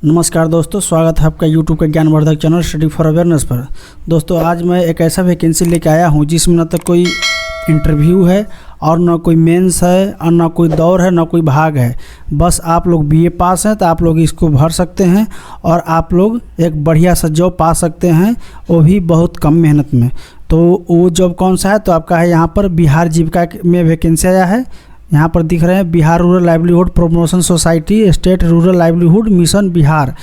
नमस्कार दोस्तों, स्वागत है आपका यूट्यूब के ज्ञानवर्धक चैनल स्टडी फॉर अवेयरनेस पर। दोस्तों आज मैं एक ऐसा वैकेंसी लेके आया हूं जिसमें न तो कोई इंटरव्यू है और ना कोई मेंस है और ना कोई दौड़ है ना कोई भाग है। बस आप लोग बीए पास हैं तो आप लोग इसको भर सकते हैं और आप लोग एक बढ़िया सा जॉब पा सकते हैं, वो भी बहुत कम मेहनत में। तो वो जॉब कौन सा है? तो आपका है यहाँ पर बिहार जीविका में वैकेंसी आया है। यहाँ पर दिख रहे हैं Bihar rural livelihood promotion society, state rural livelihood mission Bihar.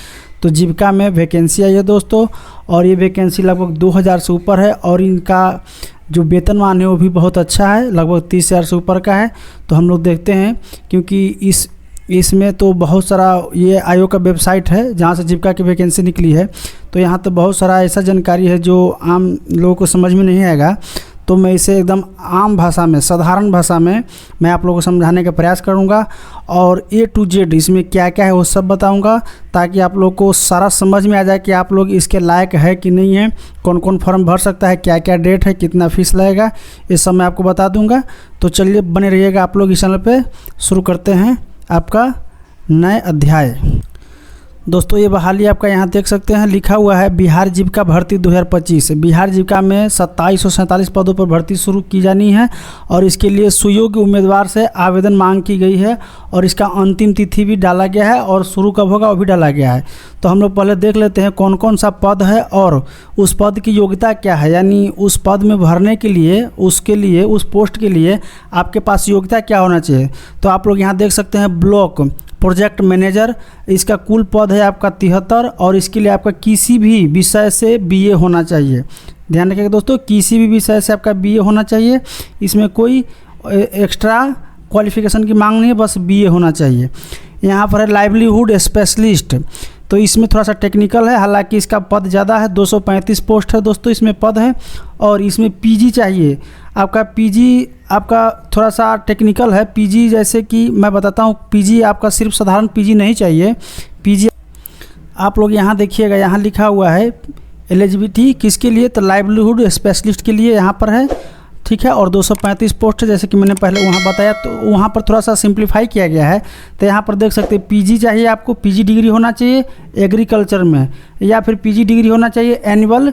तो जीविका में वैकेंसी आई है दोस्तों, और ये वैकेंसी लगभग 2000 से ऊपर है और इनका जो वेतनमान है वो भी बहुत अच्छा है, लगभग 30,000 से ऊपर का है। तो हम लोग देखते हैं, क्योंकि इसमें तो बहुत सारा ये आयोग का वेबसाइट है जहाँ से जीविका की वैकेंसी निकली है। तो यहाँ तो बहुत सारा ऐसा जानकारी है जो आम लोगों को समझ में नहीं आएगा। तो मैं इसे एकदम आम भाषा में, साधारण भाषा में मैं आप लोगों को समझाने का प्रयास करूंगा और A to Z इसमें क्या क्या है वो सब बताऊंगा, ताकि आप लोग को सारा समझ में आ जाए कि आप लोग इसके लायक है कि नहीं है, कौन कौन फॉर्म भर सकता है, क्या क्या डेट है, कितना फीस लगेगा, ये सब मैं आपको बता दूंगा। तो चलिए बने रहिएगा आप लोग इस चैनल पे। शुरू करते हैं आपका नए अध्याय। दोस्तों ये बहाली आपका यहाँ देख सकते हैं, लिखा हुआ है बिहार जीविका भर्ती 2025। बिहार जीविका में 2747 पदों पर भर्ती शुरू की जानी है और इसके लिए सुयोग्य उम्मीदवार से आवेदन मांग की गई है और इसका अंतिम तिथि भी डाला गया है और शुरू कब होगा वो भी डाला गया है। तो हम लोग पहले देख लेते हैं कौन कौन सा पद है और उस पद की योग्यता क्या है, यानी उस पद में भरने के लिए, उसके लिए, उस पोस्ट के लिए आपके पास योग्यता क्या होना चाहिए। तो आप लोग यहाँ देख सकते हैं ब्लॉक प्रोजेक्ट मैनेजर, इसका कुल पद है आपका 73 और इसके लिए आपका किसी भी विषय से बीए होना चाहिए। ध्यान रखिएगा दोस्तों, किसी भी विषय से आपका बीए होना चाहिए। इसमें कोई एक्स्ट्रा क्वालिफिकेशन की मांग नहीं है, बस बीए होना चाहिए। यहाँ पर है लाइवलीहुड स्पेशलिस्ट, तो इसमें थोड़ा सा टेक्निकल है, हालांकि इसका पद ज़्यादा है, 235 पोस्ट है दोस्तों इसमें पद है। और इसमें पीजी चाहिए आपका, पीजी आपका थोड़ा सा टेक्निकल है। पीजी जैसे कि मैं बताता हूँ, पीजी आपका सिर्फ साधारण पीजी नहीं चाहिए। पीजी आप लोग यहाँ देखिएगा, यहाँ लिखा हुआ है एलिजिबिलिटी किसके लिए, तो लाइवलीहुड स्पेशलिस्ट के लिए यहाँ पर है, ठीक है। और 235 पोस्ट है जैसे कि मैंने पहले वहाँ बताया, तो वहाँ पर थोड़ा सा सिंप्लीफाई किया गया है। तो यहाँ पर देख सकते हैं पीजी चाहिए आपको, पीजी डिग्री होना चाहिए एग्रीकल्चर में, या फिर पीजी डिग्री होना चाहिए एनिमल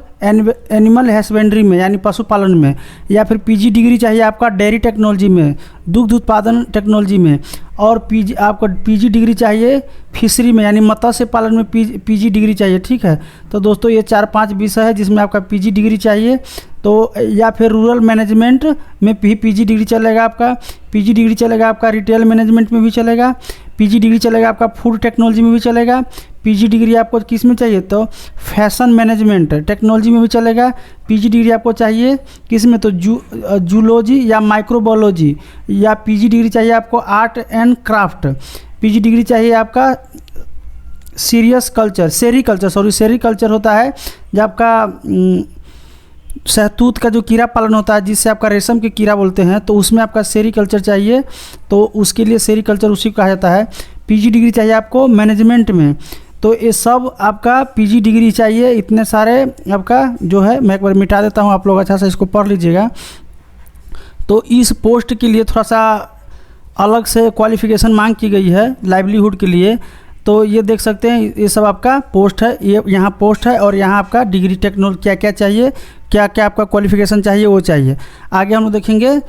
हस्बेंड्री में यानी पशुपालन में, या फिर पीजी डिग्री चाहिए आपका डेयरी टेक्नोलॉजी में, दुग्ध उत्पादन टेक्नोलॉजी में, और पीजी आपको पीजी डिग्री चाहिए फिशरी में यानी मत्स्य पालन में पीजी डिग्री चाहिए, ठीक है। तो दोस्तों ये 4-5 विषय है जिसमें आपका पीजी डिग्री चाहिए। तो या फिर रूरल मैनेजमेंट में भी पीजी डिग्री चलेगा आपका, पीजी डिग्री चलेगा आपका रिटेल मैनेजमेंट में भी चलेगा, पीजी डिग्री चलेगा आपका फूड टेक्नोलॉजी में भी चलेगा। पीजी डिग्री आपको किस में चाहिए, तो फैशन मैनेजमेंट टेक्नोलॉजी में भी चलेगा। पीजी डिग्री आपको चाहिए किस में, तो जूलॉजी या माइक्रोबायोलॉजी, या पीजी डिग्री चाहिए आपको art and craft. PG degree चाहिए आपका सेरीकल्चर होता है जब आपका शहतूत का जो कीड़ा पालन होता है, जिससे आपका रेशम के कीड़ा बोलते हैं, तो उसमें आपका सेरीकल्चर चाहिए। तो उसके लिए सेरीकल्चर उसी को कहा जाता है। पीजी डिग्री चाहिए आपको मैनेजमेंट में। तो ये सब आपका पीजी डिग्री चाहिए। इतने सारे आपका जो है, मैं एक बार मिटा देता हूँ, आप लोग अच्छा से इसको पढ़ लीजिएगा। तो इस पोस्ट के लिए थोड़ा सा अलग से क्वालिफिकेशन मांग की गई है लाइवलीहुड के लिए। तो ये देख सकते हैं, ये सब आपका पोस्ट है, ये यहाँ पोस्ट है और यहाँ आपका डिग्री टेक्नोलॉजी क्या क्या चाहिए, क्या क्या आपका क्वालिफिकेशन चाहिए वो चाहिए। आगे हम लोग देखेंगे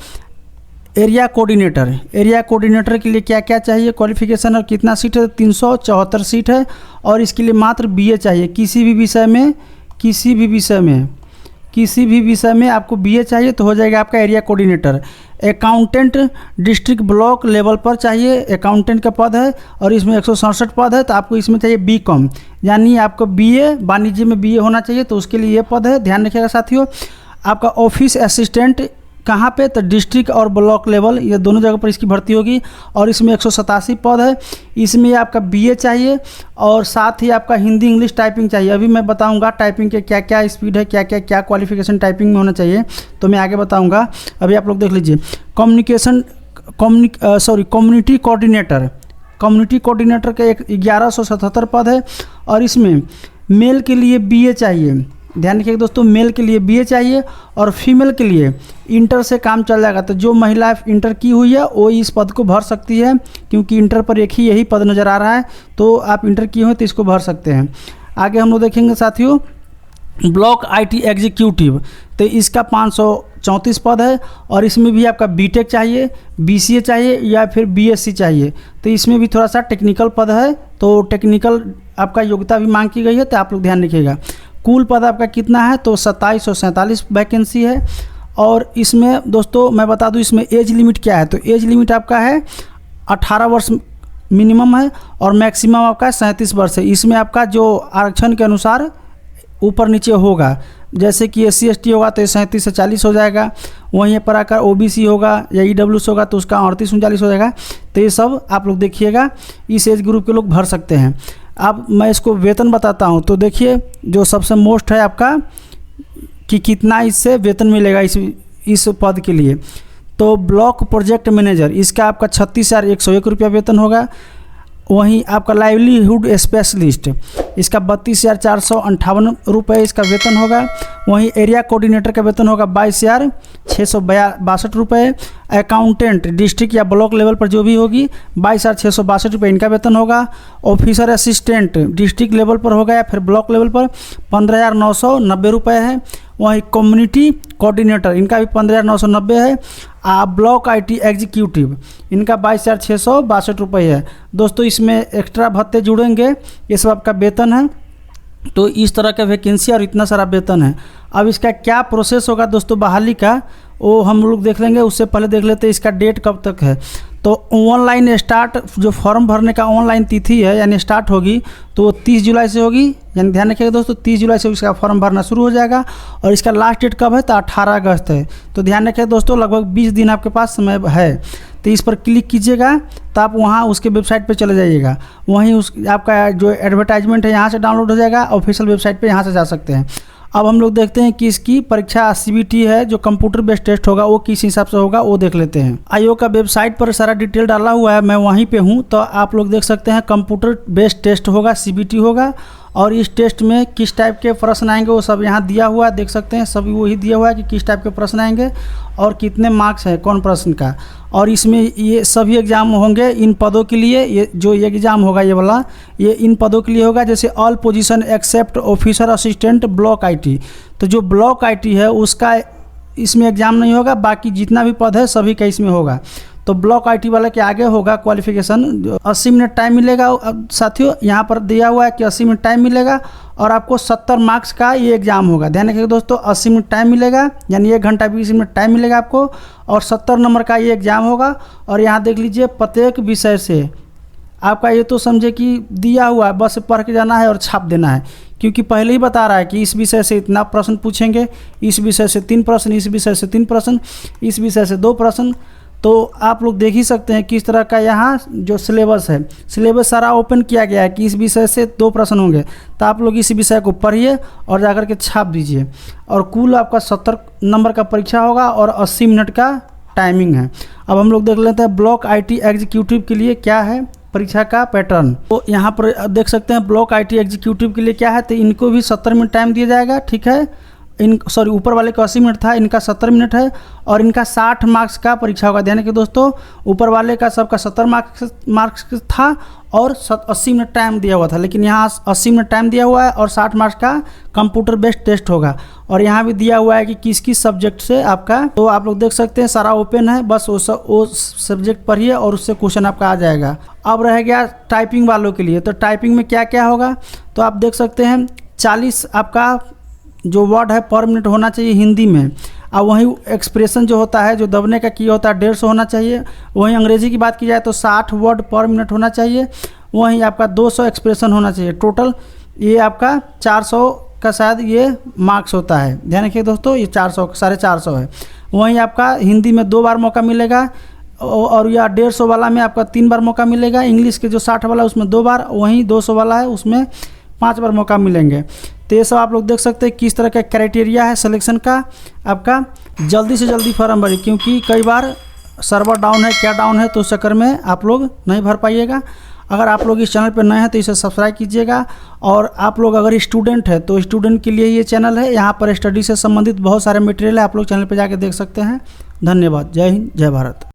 एरिया कोऑर्डिनेटर के लिए क्या क्या चाहिए क्वालिफिकेशन और कितना सीट है, 374 सीट है और इसके लिए मात्र बीए चाहिए। किसी भी विषय में आपको बीए चाहिए तो हो जाएगा आपका area coordinator. Accountant district block level पर चाहिए, अकाउंटेंट का पद है और इसमें 167 पद है। तो आपको इसमें चाहिए बीकॉम, यानी आपको बीए, वाणिज्य में बीए होना चाहिए, तो उसके लिए ये पद है, ध्यान रखिएगा साथियों। आपका ऑफिस असिस्टेंट कहाँ पे, तो डिस्ट्रिक्ट और ब्लॉक लेवल, ये दोनों जगह पर इसकी भर्ती होगी और इसमें 187 पद है। इसमें आपका बीए चाहिए और साथ ही आपका हिंदी इंग्लिश टाइपिंग चाहिए। अभी मैं बताऊंगा टाइपिंग के क्या क्या स्पीड है, क्या क्या क्वालिफिकेशन टाइपिंग में होना चाहिए, तो मैं आगे बताऊंगा। अभी आप लोग देख लीजिए कम्युनिटी कोऑर्डिनेटर के 1177 पद है और इसमें मेल के लिए बीए चाहिए ध्यान रखिएगा दोस्तों, मेल के लिए BA चाहिए और फीमेल के लिए इंटर से काम चल जाएगा। तो जो महिला इंटर की हुई है वो इस पद को भर सकती है, क्योंकि इंटर पर एक ही यही पद नज़र आ रहा है। तो आप इंटर किए हुए तो इसको भर सकते हैं। आगे हम लोग देखेंगे साथियों ब्लॉक IT एग्जीक्यूटिव। तो इसका 534 पद है और इसमें भी आपका BTech चाहिए, BCA चाहिए या फिर BSc चाहिए। तो इसमें भी थोड़ा सा टेक्निकल पद है, तो टेक्निकल आपका योग्यता भी मांग की गई है, तो आप लोग ध्यान रखिएगा। कुल पद आपका कितना है, तो 2747 वैकेंसी है। और इसमें दोस्तों मैं बता दूं इसमें एज लिमिट क्या है। तो एज लिमिट आपका है 18 वर्ष मिनिमम है और मैक्सिमम आपका 37 वर्ष है। इसमें आपका जो आरक्षण के अनुसार ऊपर नीचे होगा, जैसे कि SC ST होगा तो 37 से 40 हो जाएगा, वहीं पर आकर OBC होगा या EWS होगा तो उसका 38 39 हो जाएगा। तो ये सब आप लोग देखिएगा, इस एज ग्रुप के लोग भर सकते हैं। अब मैं इसको वेतन बताता हूँ। तो देखिए जो सबसे मोस्ट है आपका कि कितना इससे वेतन मिलेगा इस पद के लिए। तो ब्लॉक प्रोजेक्ट मैनेजर इसका आपका 36,101 रुपया वेतन होगा। वहीं आपका लाइवलीहुड स्पेशलिस्ट इसका 32,458 रुपये इसका वेतन होगा। वहीं एरिया कोऑर्डिनेटर का वेतन होगा 22,662 रुपये। अकाउंटेंट डिस्ट्रिक्ट या ब्लॉक लेवल पर जो भी होगी 22,662 रुपये इनका वेतन होगा। ऑफिसर असिस्टेंट डिस्ट्रिक्ट लेवल पर होगा या फिर ब्लॉक लेवल पर 15,990 रुपये है। वहीं कम्युनिटी कोऑर्डिनेटर इनका भी 15,990 है। ब्लॉक IT एग्जीक्यूटिव इनका 22,662 रुपये है। दोस्तों इसमें एक्स्ट्रा भत्ते जुड़ेंगे, ये सब आपका वेतन है। तो इस तरह का वैकेंसी और इतना सारा वेतन है। अब इसका क्या प्रोसेस होगा दोस्तों बहाली का, वो हम लोग देख लेंगे। उससे पहले देख लेते हैं इसका डेट कब तक है। तो ऑनलाइन स्टार्ट जो फॉर्म भरने का ऑनलाइन तिथि है यानी स्टार्ट होगी तो वो 30 जुलाई से होगी। यानी ध्यान रखिएगा दोस्तों 30 जुलाई से इसका फॉर्म भरना शुरू हो जाएगा। और इसका लास्ट डेट कब है, तो 18 अगस्त है। तो ध्यान रखिएगा दोस्तों लगभग 20 दिन आपके पास समय है। तो इस पर क्लिक कीजिएगा तो आप वहाँ उसके वेबसाइट पे चले जाइएगा। वहीं उस आपका जो एडवर्टाइजमेंट है यहाँ से डाउनलोड हो जाएगा, ऑफिशियल वेबसाइट पे यहाँ से जा सकते हैं। अब हम लोग देखते हैं कि इसकी परीक्षा CBT है जो कंप्यूटर बेस्ड टेस्ट होगा वो किस हिसाब से होगा वो देख लेते हैं। आयोग का वेबसाइट पर सारा डिटेल डाला हुआ है, मैं वहीं पे हूँ। तो आप लोग देख सकते हैं कंप्यूटर बेस्ड टेस्ट होगा, CBT होगा। और इस टेस्ट में किस टाइप के प्रश्न आएंगे वो सब यहाँ दिया हुआ है, देख सकते हैं सभी वही दिया हुआ है कि किस टाइप के प्रश्न आएंगे और कितने मार्क्स हैं कौन प्रश्न का। और इसमें ये सभी एग्ज़ाम होंगे इन पदों के लिए। ये जो एग्ज़ाम होगा ये वाला ये इन पदों के लिए होगा, जैसे all position except officer assistant block IT। तो जो ब्लॉक IT है उसका इसमें एग्ज़ाम नहीं होगा, बाकी जितना भी पद है सभी का इसमें होगा। तो ब्लॉक IT वाला के आगे होगा क्वालिफिकेशन 80 मिनट टाइम मिलेगा। अब साथियों यहाँ पर दिया हुआ है कि 80 मिनट टाइम मिलेगा और आपको 70 मार्क्स का ये एग्ज़ाम होगा। ध्यान रखिएगा दोस्तों 80 मिनट टाइम मिलेगा यानी 1 घंटा 20 मिनट टाइम मिलेगा आपको और 70 नंबर का ये एग्ज़ाम होगा। और यहाँ देख लीजिए प्रत्येक विषय से आपका ये तो समझे कि दिया हुआ है, बस पढ़ के जाना है और छाप देना है, क्योंकि पहले ही बता रहा है कि इस विषय से इतना प्रश्न पूछेंगे, इस विषय से 3 प्रश्न, इस विषय से 3 प्रश्न, इस विषय से 2 प्रश्न। तो आप लोग देख ही सकते हैं किस तरह का यहाँ जो सिलेबस है, सिलेबस सारा ओपन किया गया है कि इस विषय से 2 प्रश्न होंगे। तो आप लोग इस विषय को पढ़िए और जाकर के छाप दीजिए। और कुल आपका 70 नंबर का परीक्षा होगा और 80 मिनट का टाइमिंग है। अब हम लोग देख लेते हैं ब्लॉक IT एग्जीक्यूटिव के लिए क्या है परीक्षा का पैटर्न। तो यहाँ पर देख सकते हैं ब्लॉक IT एग्जीक्यूटिव के लिए क्या है। तो इनको भी 70 मिनट टाइम दिया जाएगा, ठीक है। ऊपर वाले का 80 मिनट था, इनका 70 मिनट है और इनका 60 मार्क्स का परीक्षा होगा। ध्यान रखिए दोस्तों ऊपर वाले का सबका 70 मार्क्स था और 80 मिनट टाइम दिया हुआ था, लेकिन यहाँ 80 मिनट टाइम दिया हुआ है और 60 मार्क्स का कंप्यूटर बेस्ड टेस्ट होगा। और यहाँ भी दिया हुआ है कि किस किस सब्जेक्ट से आपका, तो आप लोग देख सकते हैं सारा ओपन है, बस वो सब्जेक्ट पढ़िए और उससे क्वेश्चन आपका आ जाएगा। अब रह गया टाइपिंग वालों के लिए। तो टाइपिंग में क्या क्या होगा तो आप देख सकते हैं 40 आपका जो वर्ड है पर मिनट होना चाहिए हिंदी में। और वहीं एक्सप्रेशन जो होता है जो दबने का की होता है 150 होना चाहिए। वहीं अंग्रेजी की बात की जाए तो 60 वर्ड पर मिनट होना चाहिए। वहीं आपका 200 एक्सप्रेशन होना चाहिए। टोटल ये आपका 400 का शायद ये मार्क्स होता है। ध्यान रखिए दोस्तों ये 400 450 है। वहीं आपका हिंदी में 2 बार मौका मिलेगा और या 150 वाला में आपका 3 बार मौका मिलेगा। इंग्लिश के जो 60 वाला है उसमें 2 बार, वहीं 200 वाला है उसमें 5 बार मौका मिलेंगे। तो ये सब आप लोग देख सकते हैं किस तरह का क्राइटेरिया है सिलेक्शन का आपका। जल्दी से जल्दी फॉर्म भरिए क्योंकि कई बार सर्वर डाउन है क्या डाउन है तो उस चक्कर में आप लोग नहीं भर पाइएगा। अगर आप लोग इस चैनल पर नए हैं तो इसे सब्सक्राइब कीजिएगा। और आप लोग अगर स्टूडेंट है तो स्टूडेंट के लिए ये चैनल है, यहाँ पर स्टडी से संबंधित बहुत सारे मटेरियल है, आप लोग चैनल पर जाके देख सकते हैं। धन्यवाद। जय हिंद, जय भारत।